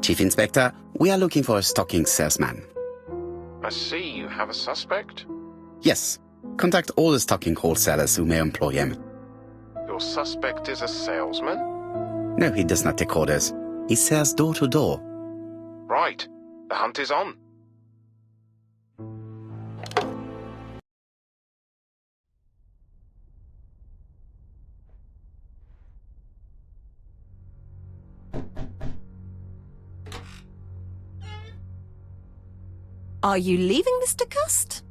Chief Inspector, we are looking for a stocking salesman. I see you have a suspect. Yes. Contact all the stocking wholesalers who may employ him. Your suspect is a salesman? No, he does not take orders. He sells door to door. Right. The hunt is on. Are you leaving, Mr. Cust?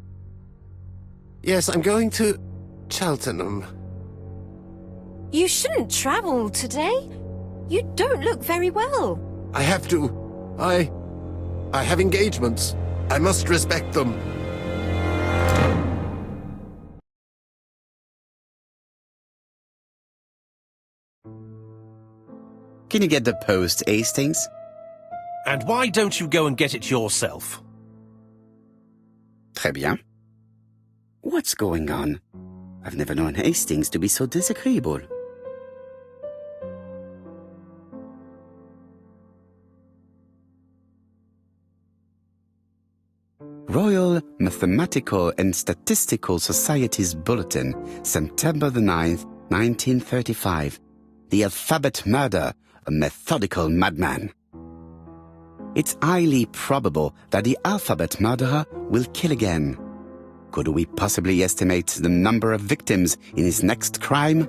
Yes, I'm going to Cheltenham. You shouldn't travel today. You don't look very well. I have to. I have engagements. I must respect them. Can you get the post, Hastings? And why don't you go and get it yourself? Très bien. What's going on? I've never known Hastings to be so disagreeable. Royal Mathematical and Statistical Society's Bulletin, September the 9th, 1935. The Alphabet Murder, a methodical madman. It's highly probable that the alphabet murderer will kill again. Could we possibly estimate the number of victims in his next crime?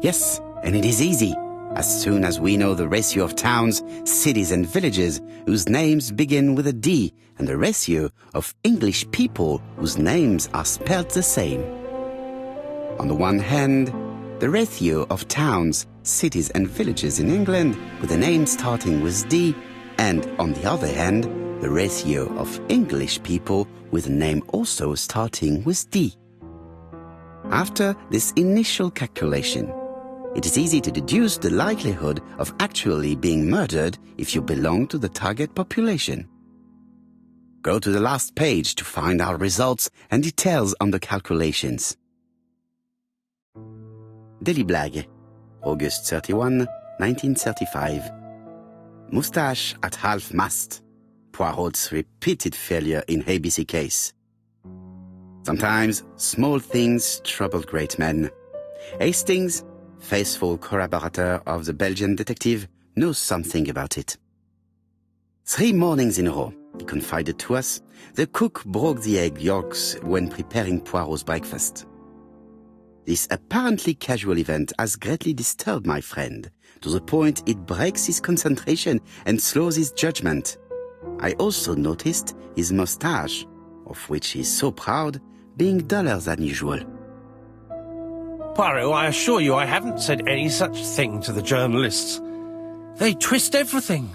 Yes, and it is easy. As soon as we know the ratio of towns, cities and villages whose names begin with a D and the ratio of English people whose names are spelled the same. On the one hand, the ratio of towns, cities and villages in England with a name starting with D, and on the other hand, the ratio of English people with a name also starting with D. After this initial calculation, it is easy to deduce the likelihood of actually being murdered if you belong to the target population. Go to the last page to find our results and details on the calculations. Daily Blag, August 31, 1935. Moustache at half-mast. Poirot's repeated failure in ABC case. Sometimes small things trouble great men. Hastings, faithful corroborator of the Belgian detective, knows something about it. 3 mornings in a row, he confided to us, the cook broke the egg yolks when preparing Poirot's breakfast. This apparently casual event has greatly disturbed my friend, to the point it breaks his concentration and slows his judgment. I also noticed his moustache, of which he is so proud, being duller than usual. Poirot, I assure you I haven't said any such thing to the journalists. They twist everything.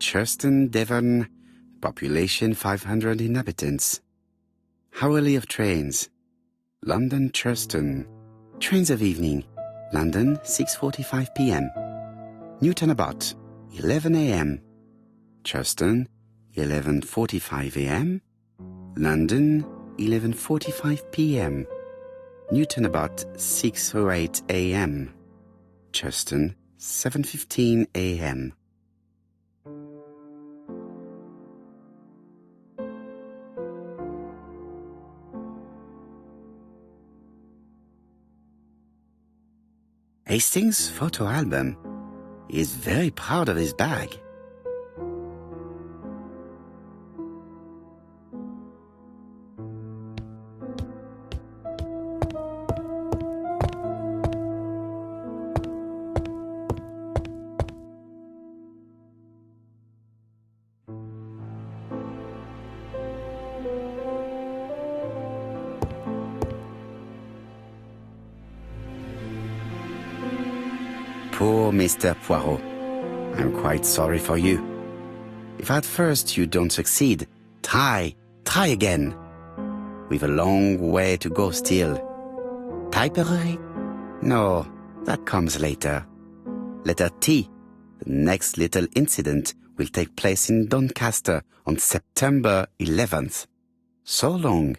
Churston, Devon, population 500 inhabitants. Hourly of trains. London, Churston. Trains of evening. London, 6:45 p.m. Newton Abbot, 11 a.m. Churston, 11:45 a.m. London, 11:45 p.m. Newton Abbot, 6:08 a.m. Churston, 7:15 a.m. Hastings' photo album. He is very proud of his bag. Poor Mr. Poirot. I'm quite sorry for you. If at first you don't succeed, try again. We've a long way to go still. Typery? No, that comes later. Letter T. The next little incident will take place in Doncaster on September 11th. So long.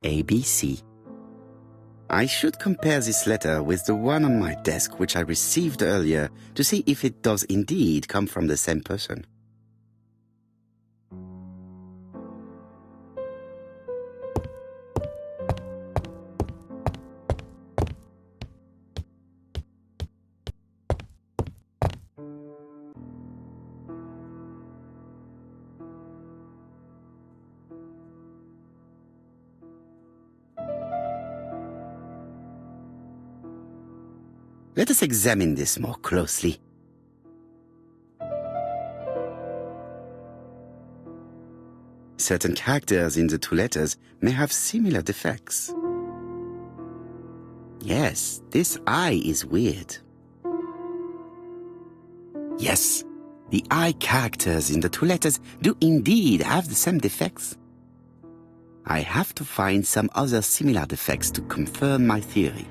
ABC. I should compare this letter with the one on my desk which I received earlier to see if it does indeed come from the same person. Let us examine this more closely. Certain characters in the two letters may have similar defects. Yes, this I is weird. Yes, the I characters in the two letters do indeed have the same defects. I have to find some other similar defects to confirm my theory.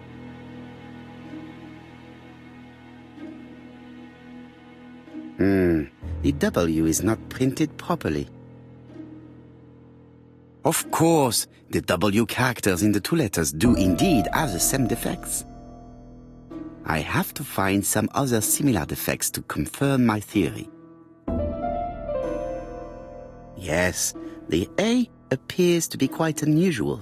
The W is not printed properly. Of course, the W characters in the two letters do indeed have the same defects. I have to find some other similar defects to confirm my theory. Yes, the A appears to be quite unusual.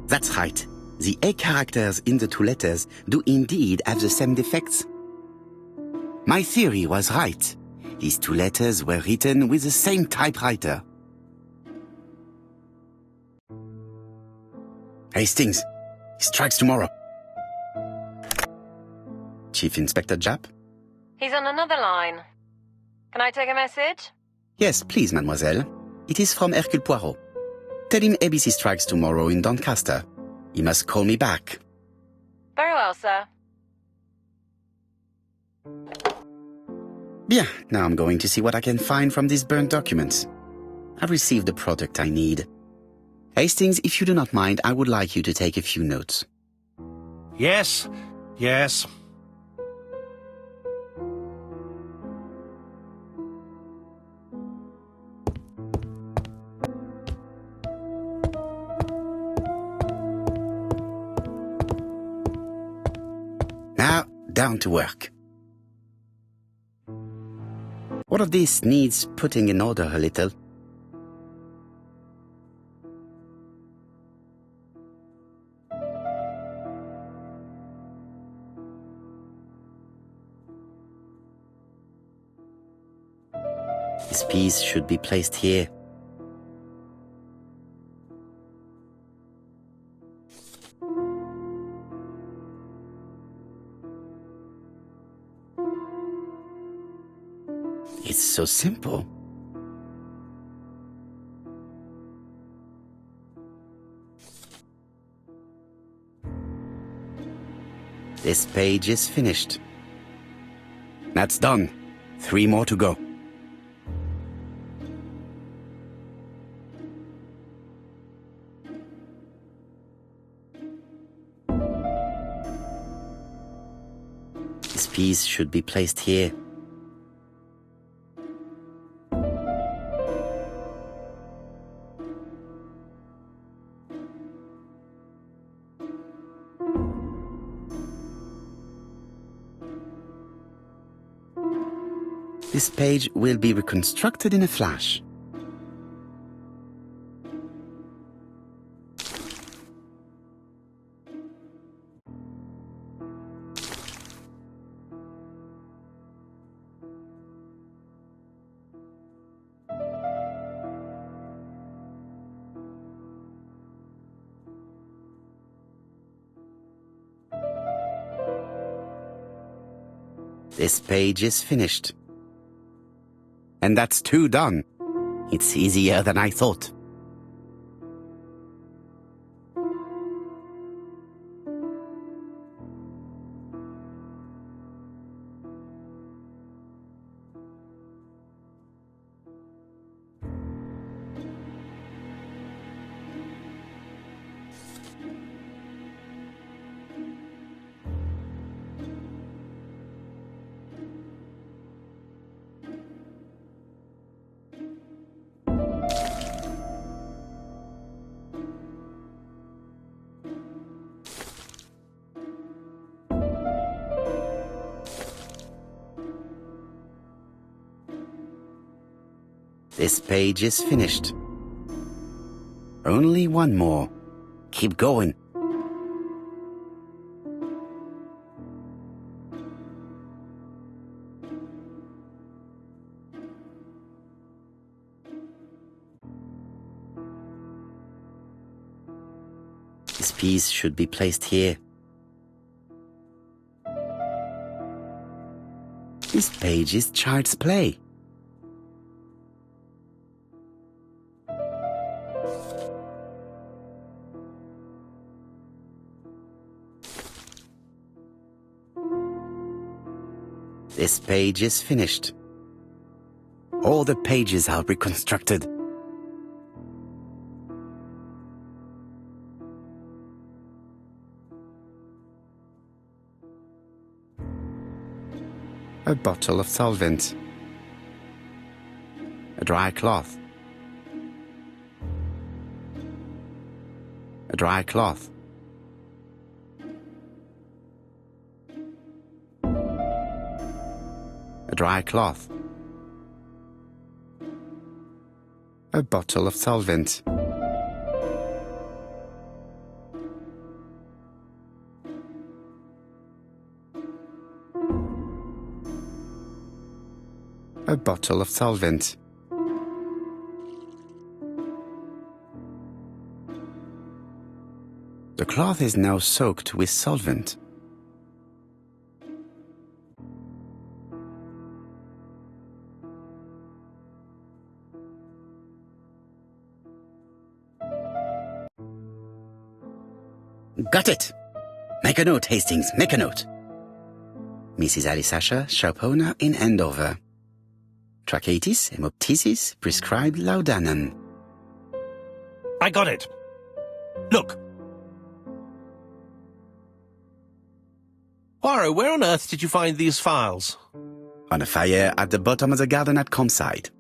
That's right. The A characters in the two letters do indeed have the same defects. My theory was right. These two letters were written with the same typewriter. Hastings, he strikes tomorrow. Chief Inspector Japp? He's on another line. Can I take a message? Yes, please, mademoiselle. It is from Hercule Poirot. Tell him ABC strikes tomorrow in Doncaster. He must call me back. Very well, sir. Bien, now I'm going to see what I can find from these burnt documents. I've received the product I need. Hastings, if you do not mind, I would like you to take a few notes. Yes, yes. Now, down to work. What of this needs putting in order a little? This piece should be placed here. It's so simple. This page is finished. That's done. 3 more to go. This piece should be placed here. This page will be reconstructed in a flash. This page is finished. And that's 2 done. It's easier than I thought. This page is finished. Only one more. Keep going. This piece should be placed here. This page is child's play. This page is finished. All the pages are reconstructed. A bottle of solvent. A dry cloth. A dry cloth. A dry cloth. A bottle of solvent. A bottle of solvent. The cloth is now soaked with solvent. Got it! Make a note, Hastings, make a note. Mrs. Alice Asher, shop owner in Andover. Tracheitis, hemoptysis, prescribed laudanum. I got it. Look. Poirot, where on earth did you find these files? On a fire at the bottom of the garden at campsite.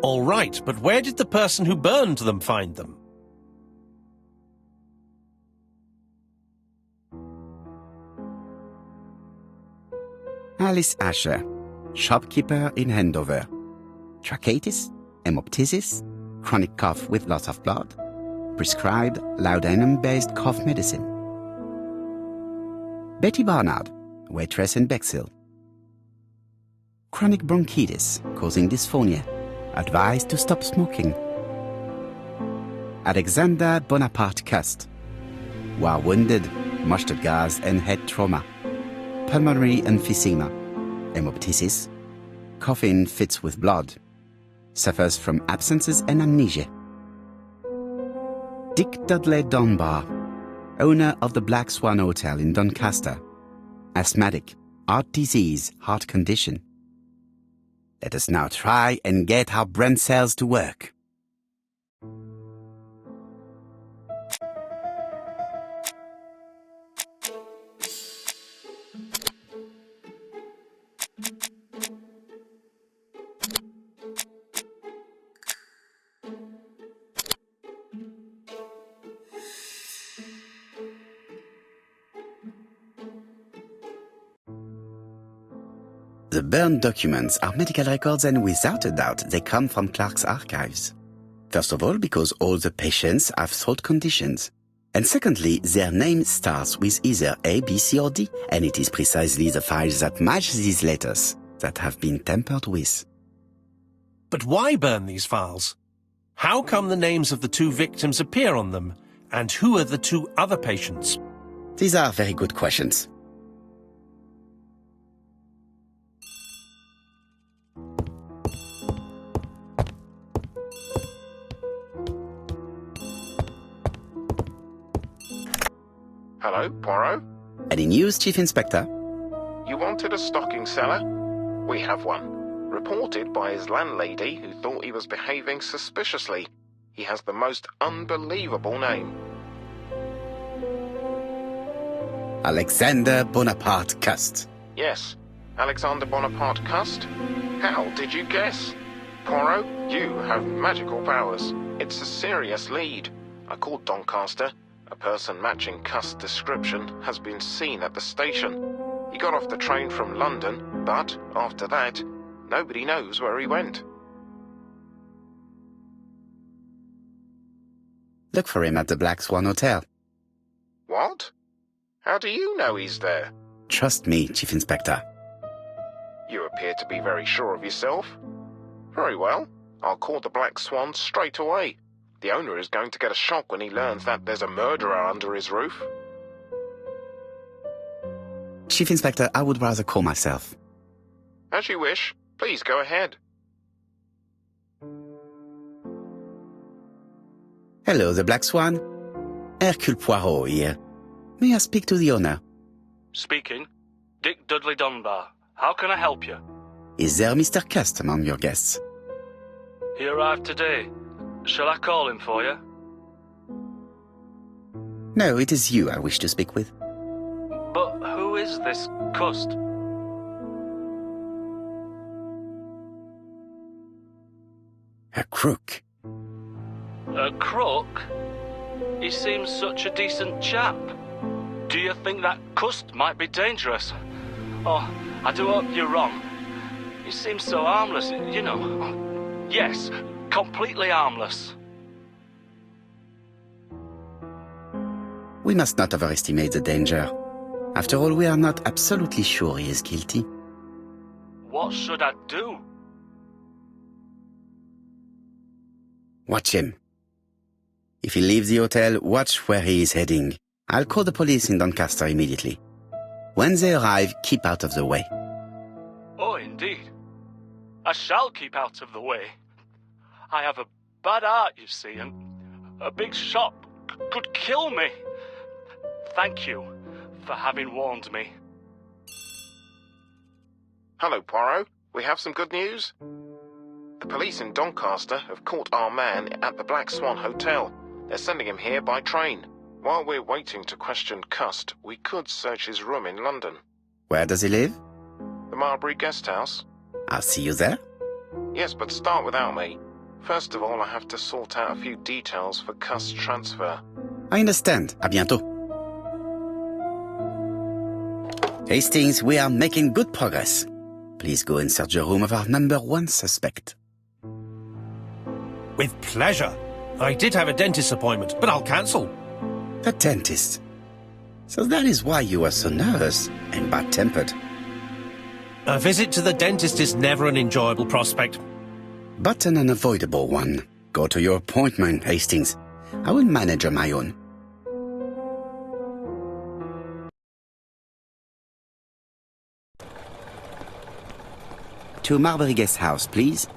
All right, but where did the person who burned them find them? Alice Asher, shopkeeper in Andover. Tracheitis, hemoptysis, chronic cough with loss of blood, prescribed laudanum-based cough medicine. Betty Barnard, waitress in Bexhill. Chronic bronchitis causing dysphonia, advised to stop smoking. Alexander Bonaparte Cust, war wounded, mustard gas and head trauma, pulmonary emphysema, hemoptysis, coughing fits with blood, suffers from absences and amnesia. Dick Dudley Dunbar, owner of the Black Swan Hotel in Doncaster, asthmatic, heart disease, heart condition. Let us now try and get our brain cells to work. The burned documents are medical records, and without a doubt they come from Clark's archives. First of all, because all the patients have throat conditions. And secondly, their name starts with either A, B, C or D, and it is precisely the files that match these letters that have been tampered with. But why burn these files? How come the names of the two victims appear on them? And who are the two other patients? These are very good questions. Hello, Poirot? Any news, Chief Inspector? You wanted a stocking seller? We have one. Reported by his landlady, who thought he was behaving suspiciously. He has the most unbelievable name. Alexander Bonaparte Cust. Yes, Alexander Bonaparte Cust. How did you guess? Poirot, you have magical powers. It's a serious lead. I called Doncaster. A person matching Cust's description has been seen at the station. He got off the train from London, but after that, nobody knows where he went. Look for him at the Black Swan Hotel. What? How do you know he's there? Trust me, Chief Inspector. You appear to be very sure of yourself. Very well. I'll call the Black Swan straight away. The owner is going to get a shock when he learns that there's a murderer under his roof. Chief Inspector, I would rather call myself. As you wish. Please go ahead. Hello, the Black Swan. Hercule Poirot here. May I speak to the owner? Speaking. Dick Dudley Dunbar. How can I help you? Is there Mr. Cust among your guests? He arrived today. Shall I call him for you? No, it is you I wish to speak with. But who is this Cust? A crook. A crook? He seems such a decent chap. Do you think that Cust might be dangerous? Oh, I do hope you're wrong. He seems so harmless, you know. Yes, completely harmless. We must not overestimate the danger. After all, we are not absolutely sure he is guilty. What should I do? Watch him. If he leaves the hotel, watch where he is heading. I'll call the police in Doncaster immediately. When they arrive, keep out of the way. Oh, indeed. I shall keep out of the way. I have a bad heart, you see, and a big shot could kill me. Thank you for having warned me. Hello, Poirot. We have some good news. The police in Doncaster have caught our man at the Black Swan Hotel. They're sending him here by train. While we're waiting to question Cust, we could search his room in London. Where does he live? The Marbury Guest House. I'll see you there. Yes, but start without me. First of all, I have to sort out a few details for Cust's transfer. I understand. À bientôt. Hastings, we are making good progress. Please go and search the room of our number one suspect. With pleasure. I did have a dentist appointment, but I'll cancel. The dentist. So that is why you are so nervous and bad-tempered. A visit to the dentist is never an enjoyable prospect. But an unavoidable one. Go to your appointment, Hastings. I will manage on my own. To Marbury Guest House, please.